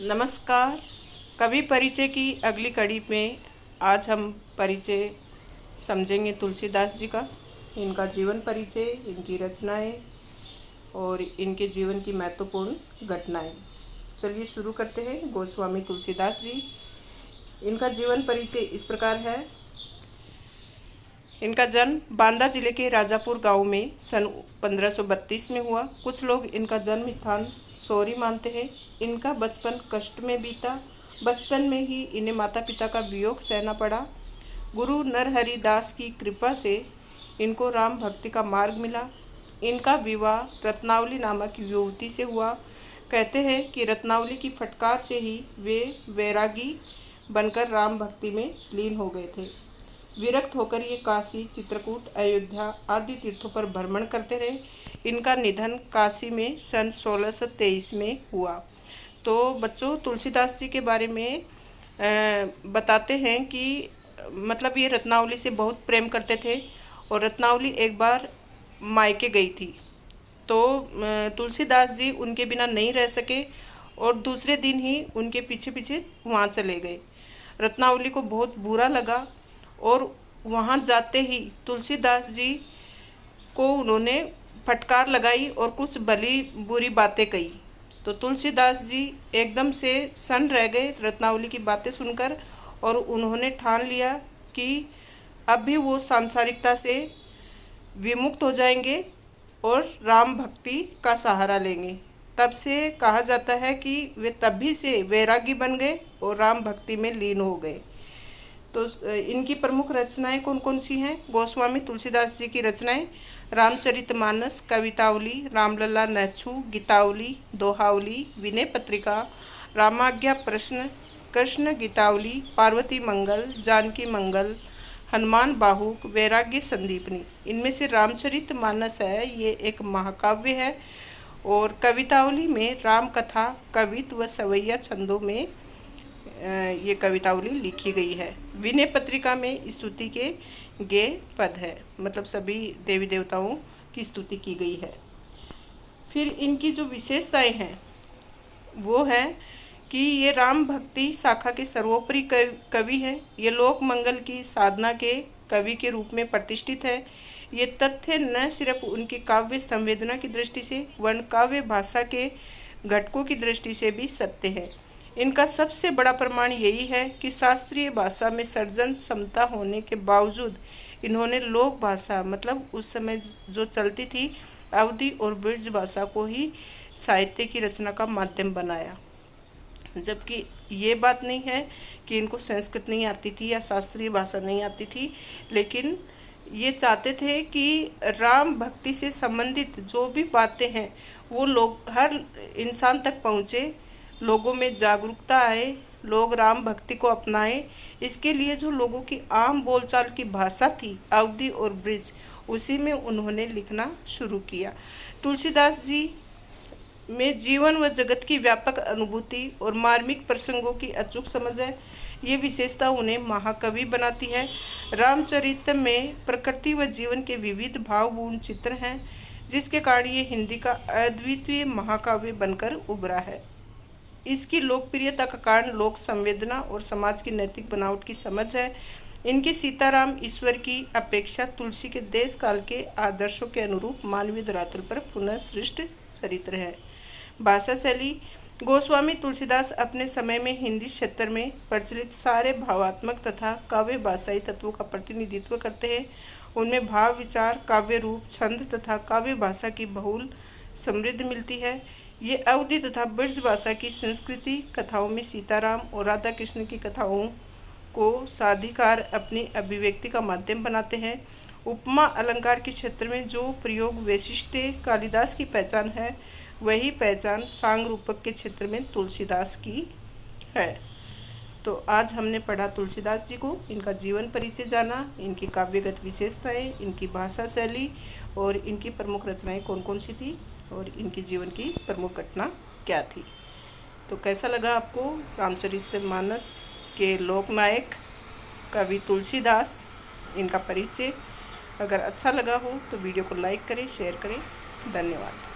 नमस्कार। कवि परिचय की अगली कड़ी में आज हम परिचय समझेंगे तुलसीदास जी का, इनका जीवन परिचय, इनकी रचनाएं और इनके जीवन की महत्वपूर्ण घटनाएं। चलिए शुरू करते हैं। गोस्वामी तुलसीदास जी, इनका जीवन परिचय इस प्रकार है। इनका जन्म बांदा जिले के राजापुर गांव में सन 1532 में हुआ। कुछ लोग इनका जन्म स्थान सौरी मानते हैं। इनका बचपन कष्ट में बीता। बचपन में ही इन्हें माता पिता का वियोग सहना पड़ा। गुरु नरहरि दास की कृपा से इनको राम भक्ति का मार्ग मिला। इनका विवाह रत्नावली नामक युवती से हुआ। कहते हैं कि रत्नावली की फटकार से ही वे वैरागी बनकर राम भक्ति में लीन हो गए थे। विरक्त होकर ये काशी, चित्रकूट, अयोध्या आदि तीर्थों पर भ्रमण करते रहे। इनका निधन काशी में सन 1623 में हुआ। तो बच्चों, तुलसीदास जी के बारे में बताते हैं कि मतलब ये रत्नावली से बहुत प्रेम करते थे और रत्नावली एक बार मायके गई थी, तो तुलसीदास जी उनके बिना नहीं रह सके और दूसरे दिन ही उनके पीछे पीछे वहाँ चले गए। रत्नावली को बहुत बुरा लगा और वहाँ जाते ही तुलसीदास जी को उन्होंने फटकार लगाई और कुछ भली बुरी बातें कही। तो तुलसीदास जी एकदम से सन्न रह गए रत्नावली की बातें सुनकर और उन्होंने ठान लिया कि अब भी वो सांसारिकता से विमुक्त हो जाएंगे और राम भक्ति का सहारा लेंगे। तब से कहा जाता है कि वे तभी से वैरागी बन गए और राम भक्ति में लीन हो गए। तो इनकी प्रमुख रचनाएं कौन कौन सी हैं? गोस्वामी तुलसीदास जी की रचनाएं रामचरितमानस, कवितावली, रामलला नैच्छू, गीतावली, दोहावली, विनय पत्रिका, रामाज्ञा प्रश्न, कृष्ण गीतावली, पार्वती मंगल, जानकी मंगल, हनुमान बाहुक, वैराग्य संदीपनी। इनमें से रामचरितमानस है, ये एक महाकाव्य है और कवितावली में राम कथा, कवित्व व सवैया छंदों में ये कवितावली लिखी गई है। विनय पत्रिका में स्तुति के गे पद है, मतलब सभी देवी देवताओं की स्तुति की गई है। फिर इनकी जो विशेषताएं हैं वो है कि ये राम भक्ति शाखा के सर्वोपरि कवि है। ये लोक मंगल की साधना के कवि के रूप में प्रतिष्ठित है। ये तथ्य न सिर्फ उनकी काव्य संवेदना की दृष्टि से वर्ण काव्य भाषा के घटकों की दृष्टि से भी सत्य है। इनका सबसे बड़ा प्रमाण यही है कि शास्त्रीय भाषा में सर्जन क्षमता होने के बावजूद इन्होंने लोक भाषा, मतलब उस समय जो चलती थी अवधी और ब्रज भाषा को ही साहित्य की रचना का माध्यम बनाया। जबकि ये बात नहीं है कि इनको संस्कृत नहीं आती थी या शास्त्रीय भाषा नहीं आती थी, लेकिन ये चाहते थे कि राम भक्ति से संबंधित जो भी बातें हैं वो लोग हर इंसान तक पहुँचे, लोगों में जागरूकता आए, लोग राम भक्ति को अपनाएं। इसके लिए जो लोगों की आम बोलचाल की भाषा थी अवधी और ब्रिज, उसी में उन्होंने लिखना शुरू किया। तुलसीदास जी में जीवन व जगत की व्यापक अनुभूति और मार्मिक प्रसंगों की अचूक समझ है। ये विशेषता उन्हें महाकवि बनाती है। रामचरित में प्रकृति व जीवन के विविध भावपूर्ण चित्र हैं, जिसके कारण ये हिंदी का अद्वितीय महाकाव्य बनकर उभरा है। इसकी लोकप्रियता का कारण लोक संवेदना और समाज की नैतिक बनावट की समझ है। इनके सीताराम ईश्वर की अपेक्षा तुलसी के देश काल के आदर्शों के अनुरूप मानवीय धरातल पर पुनः सृष्ट चरित्र है। भाषा शैली गोस्वामी तुलसीदास अपने समय में हिंदी क्षेत्र में प्रचलित सारे भावात्मक तथा काव्य भाषाई तत्वों का प्रतिनिधित्व करते हैं। उनमें भाव, विचार, काव्य रूप, छंद तथा काव्य भाषा की बहुल समृद्धि मिलती है। ये अवधी तथा ब्रज भाषा की संस्कृति कथाओं में सीताराम और राधा कृष्ण की कथाओं को साधिकार अपनी अभिव्यक्ति का माध्यम बनाते हैं। उपमा अलंकार के क्षेत्र में जो प्रयोग वैशिष्ट कालिदास की पहचान है, वही पहचान सांग रूपक के क्षेत्र में तुलसीदास की है। तो आज हमने पढ़ा तुलसीदास जी को, इनका जीवन परिचय जाना, इनकी काव्यगत विशेषताएं, इनकी भाषा शैली और इनकी प्रमुख रचनाएं कौन कौन सी थी और इनके जीवन की प्रमुख घटना क्या थी। तो कैसा लगा आपको रामचरितमानस के लोकनायक कवि तुलसीदास, इनका परिचय? अगर अच्छा लगा हो तो वीडियो को लाइक करें, शेयर करें। धन्यवाद।